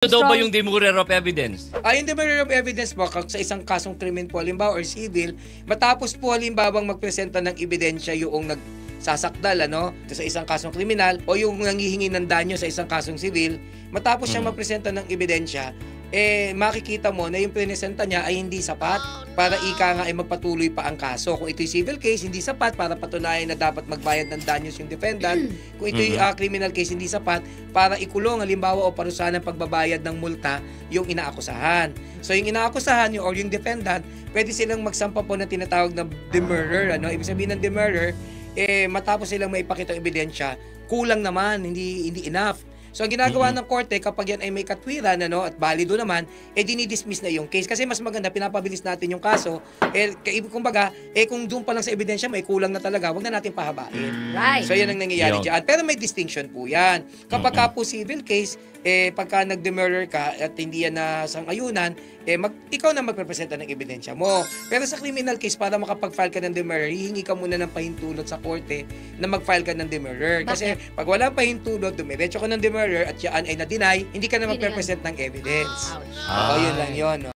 Ano daw ba yung demurrer of evidence? Yung demurrer of evidence po sa isang kasong krimen po halimbawa or civil, matapos po halimbawang magpresenta ng ebidensya yung nagsasakdal sa isang kasong kriminal o yung nanghihingi ng danyo sa isang kasong civil, matapos siya magpresenta ng ebidensya, makikita mo na yung presenta niya ay hindi sapat para ika nga ay magpatuloy pa ang kaso. Kung ito'y civil case, hindi sapat para patunayan na dapat magbayad ng danyos yung defendant. Kung ito'y criminal case, hindi sapat para ikulong halimbawa o parusahan ng pagbabayad ng multa yung inaakusahan. So yung inaakusahan or yung defendant, pwede silang magsampa po na tinatawag na demurrer. Ibig sabihin ng demurrer, matapos silang maipakita ang ebidensya, kulang naman, hindi enough. So ang ginagawa ng korte kapag yan ay may katwiran at valido naman, dinidismiss na yung case. Kasi mas maganda, pinapabilis natin yung kaso. Kumbaga, kung doon pa lang sa ebidensya may kulang na talaga, wag na natin pahabain. Right. So yan ang nangyayari dyan. Pero may distinction po yan. Kapag ka po civil case, pagka nag-demurrer ka at hindi yan na sang-ayunan, ikaw na magprepresenta ng ebidensya mo. Pero sa criminal case, para makapag-file ka ng demurrer, hihingi ka muna ng pahintulot sa korte na mag-file ka ng demurrer. Kasi pag wala pahintulot, dumiretso ka ng demurrer at yan ay na-deny, hindi ka na magprepresent ng evidence. Ouch. Yun lang yun.